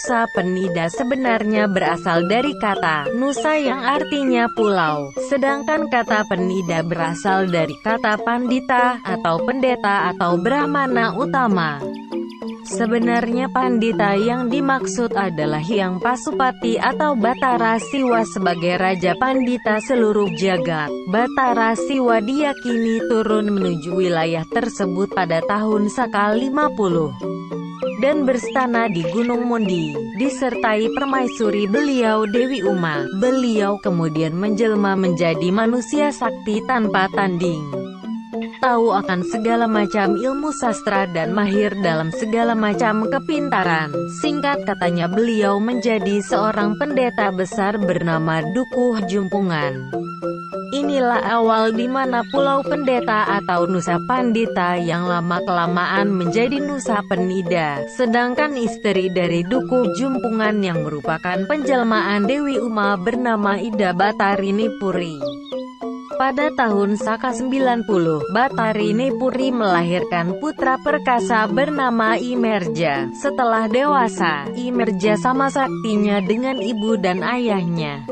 Nusa Penida sebenarnya berasal dari kata Nusa yang artinya pulau, sedangkan kata Penida berasal dari kata Pandita, atau pendeta atau Brahmana utama. Sebenarnya Pandita yang dimaksud adalah Hyang Pasupati atau Batara Siwa sebagai Raja Pandita seluruh jagat. Batara Siwa diyakini turun menuju wilayah tersebut pada tahun Saka 50 dan berstana di Gunung Mundi, disertai permaisuri beliau Dewi Uma. Beliau kemudian menjelma menjadi manusia sakti tanpa tanding, tahu akan segala macam ilmu sastra dan mahir dalam segala macam kepintaran. Singkat katanya beliau menjadi seorang pendeta besar bernama Dukuh Jumpungan. Inilah awal di mana Pulau Pendeta atau Nusa Pandita yang lama-kelamaan menjadi Nusa Penida. Sedangkan istri dari Dukuh Jumpungan yang merupakan penjelmaan Dewi Uma bernama Ida Batarini Puri. Pada tahun Saka 90, Batarini Puri melahirkan putra perkasa bernama Imerja. Setelah dewasa, Imerja sama saktinya dengan ibu dan ayahnya.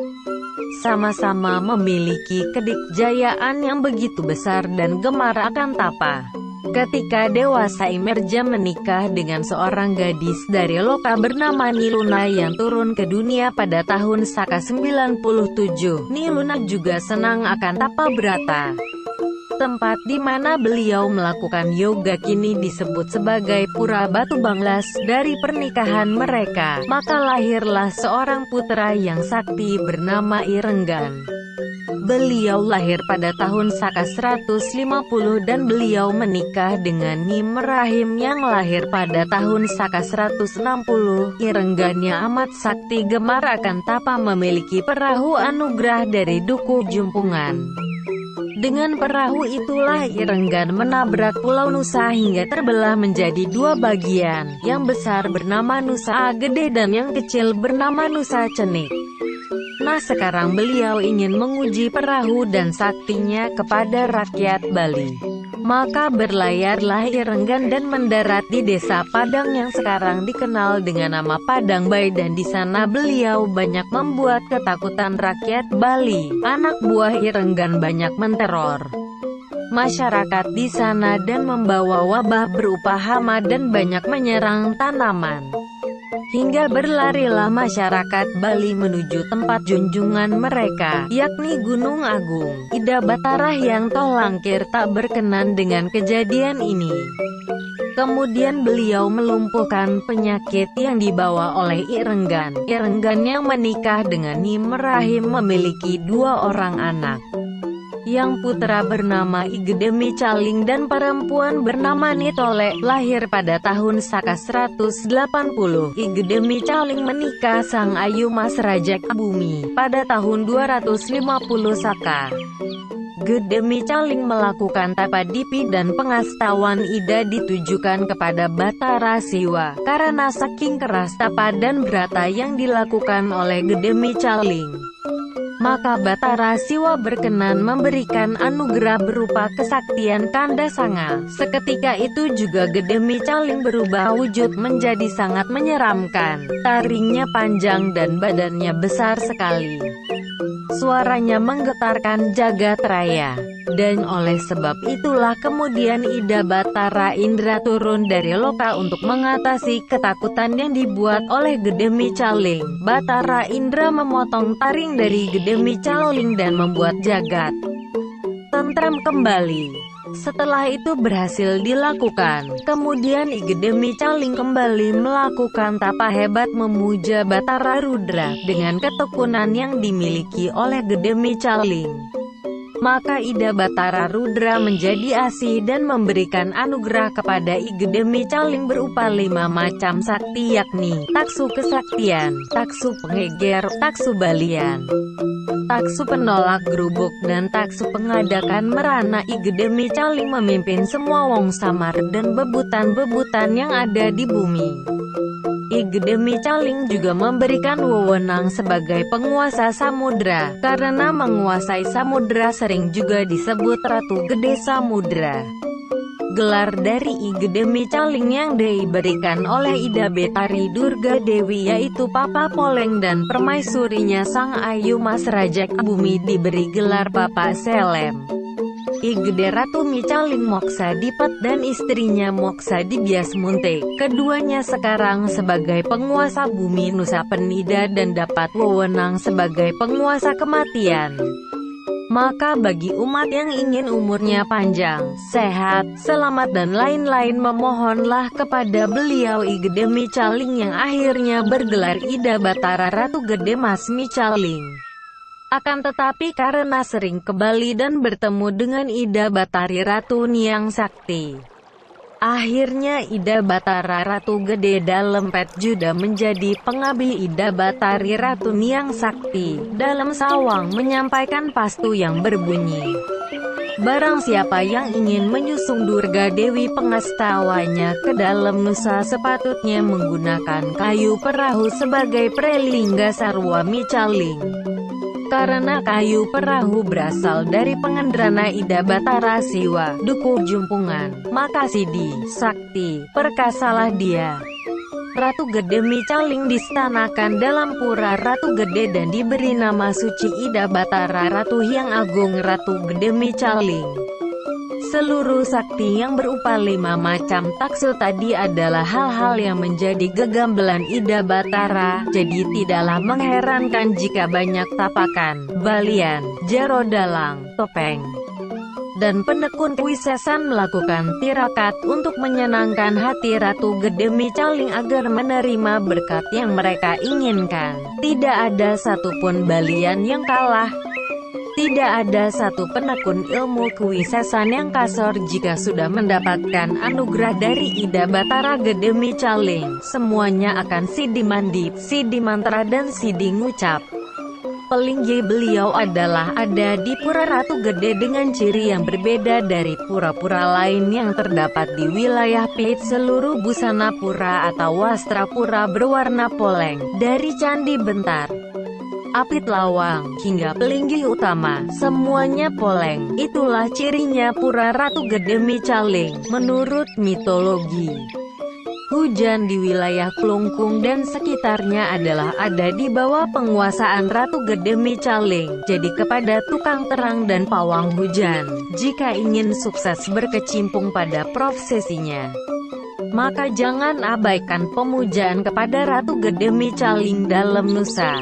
Sama-sama memiliki kedikjayaan yang begitu besar dan gemar akan tapa. Ketika dewasa, Imerja menikah dengan seorang gadis dari Loka bernama Niluna yang turun ke dunia pada tahun Saka 97. Niluna juga senang akan tapa brata. Tempat di mana beliau melakukan yoga kini disebut sebagai Pura Batu Banglas. Dari pernikahan mereka, maka lahirlah seorang putra yang sakti bernama Irenggan. Beliau lahir pada tahun Saka 150 dan beliau menikah dengan Nyi Merahim yang lahir pada tahun Saka 160. Irenggannya amat sakti, gemar akan tapa, memiliki perahu anugerah dari Dukuh Jumpungan. Dengan perahu itulah Irenggan menabrak Pulau Nusa hingga terbelah menjadi dua bagian, yang besar bernama Nusa Gede dan yang kecil bernama Nusa Cenik. Nah, sekarang beliau ingin menguji perahu dan saktinya kepada rakyat Bali. Maka berlayarlah Irenggan dan mendarat di desa Padang yang sekarang dikenal dengan nama Padang Bay, dan di sana beliau banyak membuat ketakutan rakyat Bali. Anak buah Irenggan banyak menteror masyarakat di sana dan membawa wabah berupa hama dan banyak menyerang tanaman. Hingga berlarilah masyarakat Bali menuju tempat junjungan mereka, yakni Gunung Agung. Ida Batara yang Tolangkir tak berkenan dengan kejadian ini. Kemudian beliau melumpuhkan penyakit yang dibawa oleh Irenggan. Irenggan yang menikah dengan Nyi Merahim memiliki dua orang anak. Yang putra bernama Igedemi Caling dan perempuan bernama Nitole, lahir pada tahun Saka 180. Igedemi Caling menikah sang Ayu Mas Rajak Bumi pada tahun 250 Saka. Gedemi Caling melakukan tapa dipi dan pengastawan Ida ditujukan kepada Batara Siwa, karena saking keras tapa dan brata yang dilakukan oleh Gedemi Caling. Maka Batara Siwa berkenan memberikan anugerah berupa kesaktian Kanda Sanga. Seketika itu juga Gedemi Caling berubah wujud menjadi sangat menyeramkan. Taringnya panjang dan badannya besar sekali. Suaranya menggetarkan jagat raya. Dan oleh sebab itulah kemudian Ida Batara Indra turun dari Loka untuk mengatasi ketakutan yang dibuat oleh Gedemi Caling. Batara Indra memotong taring dari Gedemi Caling dan membuat jagat tentram kembali. Setelah itu berhasil dilakukan. Kemudian Igedemi Caling kembali melakukan tapa hebat memuja Batara Rudra dengan ketekunan yang dimiliki oleh Gedemi Caling. Maka Ida Batara Rudra menjadi asih dan memberikan anugerah kepada Igedemi Caling berupa 5 macam sakti, yakni taksu kesaktian, taksu penggeger, taksu balian, taksu penolak gerubuk, dan taksu pengadakan merana. Igedemi Caling memimpin semua wong samar dan bebutan-bebutan yang ada di bumi. Igedemi Caling juga memberikan wewenang sebagai penguasa samudra, karena menguasai samudra sering juga disebut Ratu Gede Samudra. gelar dari I Gede Micaling yang diberikan oleh Ida Betari Durga Dewi, yaitu Papa Poleng, dan permaisurinya Sang Ayu Mas Rajak Bumi diberi gelar Papa Selem. I Gede Ratu Micaling Moksa Dipet dan istrinya Moksa Dibias Munte. Keduanya sekarang sebagai penguasa bumi Nusa Penida dan dapat wewenang sebagai penguasa kematian. Maka bagi umat yang ingin umurnya panjang, sehat, selamat dan lain-lain, memohonlah kepada beliau I Gede Micaling yang akhirnya bergelar Ida Batara Ratu Gede Mas Micaling. Akan tetapi karena sering ke Bali dan bertemu dengan Ida Batari Ratu Niang Sakti, akhirnya Ida Batara Ratu Gede Dalempet Juda menjadi pengabdi Ida Batari Ratu Niang Sakti. Dalam sawang menyampaikan pastu yang berbunyi, barang siapa yang ingin menyusung Durga Dewi Pengastawanya ke dalam Nusa sepatutnya menggunakan kayu perahu sebagai prelingga sarwa Micaling. Karena kayu perahu berasal dari pengendrana Ida Batara Siwa, Dukuh Jumpungan, maka Sidi, Sakti, perkasalah dia. Ratu Gede Micaling distanakan dalam pura Ratu Gede dan diberi nama suci Ida Batara Ratu Hyang Agung Ratu Gede Micaling. Seluruh sakti yang berupa 5 macam taksu tadi adalah hal-hal yang menjadi gegambelan Ida Batara, jadi tidaklah mengherankan jika banyak tapakan, balian, jaro dalang, topeng, dan pendekun Kuisesan melakukan tirakat untuk menyenangkan hati Ratu Gede Micaling agar menerima berkat yang mereka inginkan. Tidak ada satupun balian yang kalah. Tidak ada satu penekun ilmu Kuisesan yang kasar jika sudah mendapatkan anugerah dari Ida Batara Gede Micaling. Semuanya akan sidi mandi, sidi mantra dan sidi ngucap. Pelinggi beliau adalah ada di Pura Ratu Gede dengan ciri yang berbeda dari pura-pura lain yang terdapat di wilayah Pit. Seluruh busana pura atau wastra pura berwarna poleng, dari Candi Bentar, Apit Lawang, hingga pelinggi utama, semuanya poleng. Itulah cirinya Pura Ratu Gede Micaling, menurut mitologi. Hujan di wilayah Klungkung dan sekitarnya adalah ada di bawah penguasaan Ratu Gede Micaling. Jadi kepada tukang terang dan pawang hujan, jika ingin sukses berkecimpung pada profesinya, maka jangan abaikan pemujaan kepada Ratu Gede Micaling dalam Nusa.